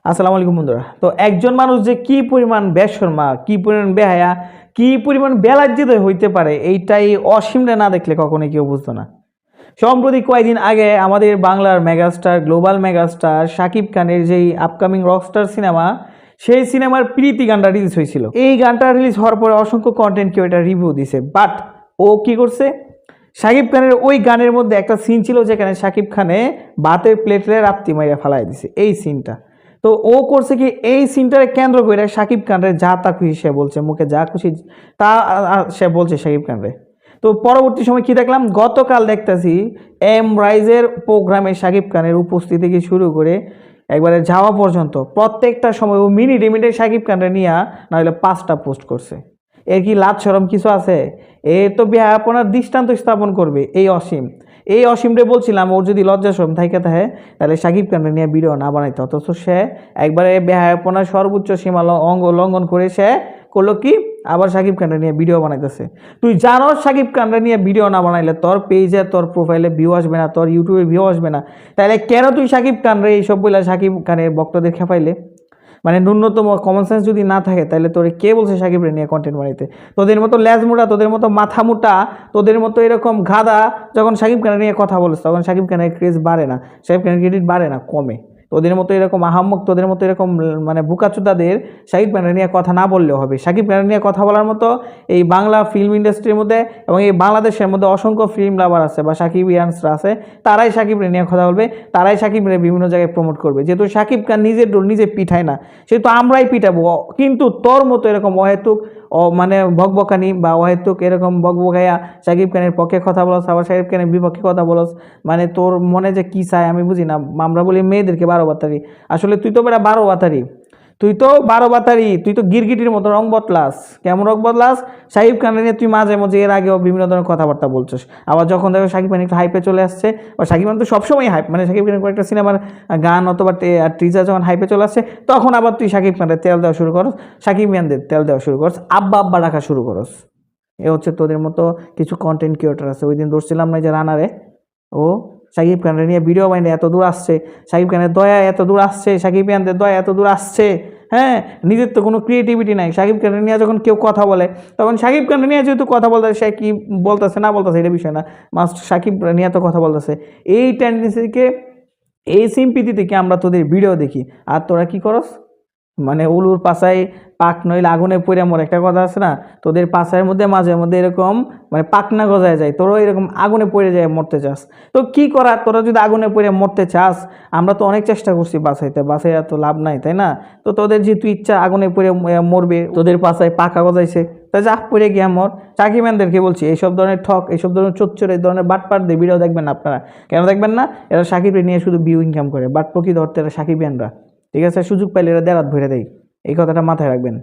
আসসালামু আলাইকুম বন্ধুরা। তো একজন মানুষ যে কি পরিমাণ বেশরমা, কি পরিমাণ বেহায়া, কি পরিমাণ বেলাজ্জিত হইতে পারে, এইটাই অসীমরে না দেখলে কখনোই কেউ বুঝতো না। সম্প্রতি কয়েকদিন আগে আমাদের বাংলার মেগাস্টার, গ্লোবাল মেগাস্টার শাকিব খানের যেই আপকামিং রকস্টার সিনেমা, সেই সিনেমার প্রীতি গানটা রিলিজ হয়েছিল। এই গানটা রিলিজ হওয়ার পরে অসংখ্য কন্টেন্ট কেউ এটা রিভিউ দিছে, বাট ও কি করছে, শাকিব খানের ওই গানের মধ্যে একটা সিন ছিল যেখানে শাকিব খানে ভাতের প্লেটে রাপ্তি মাইরা ফালাই দিছে, এই সিনটা। তো ও করছে কি, এই সিনটারে কেন্দ্র করে শাকিব খানরে যা তা খুশি সে বলছে, মুখে যা খুশি তা সে বলছে শাকিব খানরে। তো পরবর্তী সময় কি দেখলাম, গতকাল দেখতেছি এম রাইজের প্রোগ্রামে শাকিব খানের উপস্থিতি থেকে শুরু করে একবারে যাওয়া পর্যন্ত প্রত্যেকটা সময় ও মিনিটে মিনিটে শাকিব খানরে নিয়ে নাহলে 5টা পোস্ট করছে। এর কি লাজ শরম কিছু আছে? এ তো আপনার দৃষ্টান্ত স্থাপন করবে এই অসীম। এই অসীমরে বলছিলাম ওর যদি লজ্জা শরম থাকে তাহলে শাকিব খানরে নিয়ে ভিডিও না বানাইতে, অথচ সে একবারে বেহায়াপনার সর্বোচ্চ সীমা অঙ্গ লঙ্ঘন করে সে করলো কি, আবার শাকিব খানরে নিয়ে ভিডিও বানাইতেছে। তুই জানো শাকিব খানরে নিয়ে ভিডিও না বানাইলে তোর পেজে, তোর প্রোফাইলে ভিউ আসবে না, তোর ইউটিউবে ভিউ আসবে না, তাহলে কেন তুই শাকিব খানরে এইসব বলে শাকিব খানের ভক্তদের খেপাইলে? মানে ন্যূনতম কমন সেন্স যদি না থাকে তাহলে তোরে কে বলছে সাকিবরে নিয়ে কন্টেন্ট বানাইতে? তোদের মতো ল্যাজ মোটা, তোদের মতো মাথা মোটা, তোদের মতো এরকম গাদা যখন সাকিব খানের নিয়ে কথা বলিস তখন সাকিব খানের ক্রেজ বাড়ে না, সাকিব খানের ক্রেডিট বাড়ে না, কমে। তোদের মতো এরকম আহাম্মক, তোদের মতো এরকম মানে বুকাচুদাদের সাকিব খানের নিয়ে কথা না বললেও হবে। সাকিব খানের নিয়ে কথা বলার মতো এই বাংলা ফিল্ম ইন্ডাস্ট্রির মধ্যে এবং এই বাংলাদেশের মধ্যে অসংখ্য ফিল্ম লাভার আছে বা সাকিবিয়ানসরা আছে, তারাই সাকিবরে নিয়ে কথা বলবে, তারাই সাকিবরে বিভিন্ন জায়গায় প্রমোট করবে। যেহেতু সাকিব খান নিজের ডোল নিজে পিঠায় না, সেহেতু আমরাই পিটাবো। কিন্তু তোর মতো এরকম অহেতুক মানে বকবকানি বা অহেতুক এরকম বকবকাইয়া সাকিব খানের পক্ষে কথা বলস, আবার সাকিব খানের বিপক্ষে কথা বলস, মানে তোর মনে যে কি চায় আমি বুঝি না। আমরা বলি মেয়েদেরকে 12 বাতারি, আসলে তুই তো বেটা 12 বাতারি, তুই তো 12 বাতারি, তুই তো গিরগিটির মতো রং বদলাস। কেমন রং বদলাস? সাকিব খানের নিয়ে তুই মাঝে মাঝে এর আগেও বিভিন্ন ধরনের কথাবার্তা বলছিস, আবার যখন দেখো সাকিব খান একটু হাইপে চলে আসছে, বা সাকিব খান তো সবসময় হাইপ, মানে সাকিব খানের কয়েকটা সিনেমার গান অথবা টিজার যখন হাইপে চলে আসছে তখন আবার তুই সাকিব খানের তেল দেওয়া শুরু করস, সাকিব খানদের তেল দেওয়া শুরু করস, আব্বা আব্বা রাখা শুরু করস। এ হচ্ছে তোদের মতো কিছু কন্টেন্ট ক্রিয়েটর আছে। ওই দিন ধরছিলাম না যে রানারে, ও সাকিব খানের নিয়ে ভিডিও বানিয়ে এত দূর আসছে, সাকিব খানের দয়া এত দূর আসছে, সাকিব খানদের দয়া এত দূর আসছে। হ্যাঁ, নিজের তো কোনো ক্রিয়েটিভিটি নাই। সাকিব খানের নিয়ে যখন কেউ কথা বলে তখন সাকিব খানের নিয়ে যেহেতু কথা বলতে, সে কি বলতেছে না বলতেছে এটা বিষয় না, মাস্ট সাকিব নিয়ে তো কথা বলতেছে। এই টেন্ডেন্সিকে, এই সিম্পিতি থেকে আমরা তোদের ভিডিও দেখি, আর তোরা কি করস? মানে উলুর পাশায় পাক নইলে আগুনে পড়ে মর, একটা কথা আছে না? তোদের পাশার মধ্যে মাঝে মধ্যে এরকম মানে পাকনা গজায় যায়, তোরাও এরকম আগুনে পড়ে যায় মরতে চাস। তো কি করার, তোরা যদি আগুনে পড়ে মরতে চাস, আমরা তো অনেক চেষ্টা করছি বাঁচাইতে, বাঁচাইয়া তো লাভ নাই, তাই না? তো তোদের যেহেতু ইচ্ছা আগুনে পড়ে মরবে, তোদের পাশায় পাকা গজাইছে, তা যা পড়ে গিয়া মর। চাকিম্যানদেরকে বলছি, এইসব ধরনের ঠক, এইসব ধরনের চোচ্চর, এই ধরনের বাটপারদের ভিডিও দেখবেন না আপনারা। কেন দেখবেন না? এরা সাকিবকে নিয়ে শুধু ভিউ ইনকাম করে, বাট প্রকৃত অর্থে এরা সাকিবিয়ানরা। ঠিক আছে, সুযোগ পাইলে এরা দেরাত ভরে দেয়, এই কথাটা মাথায় রাখবেন।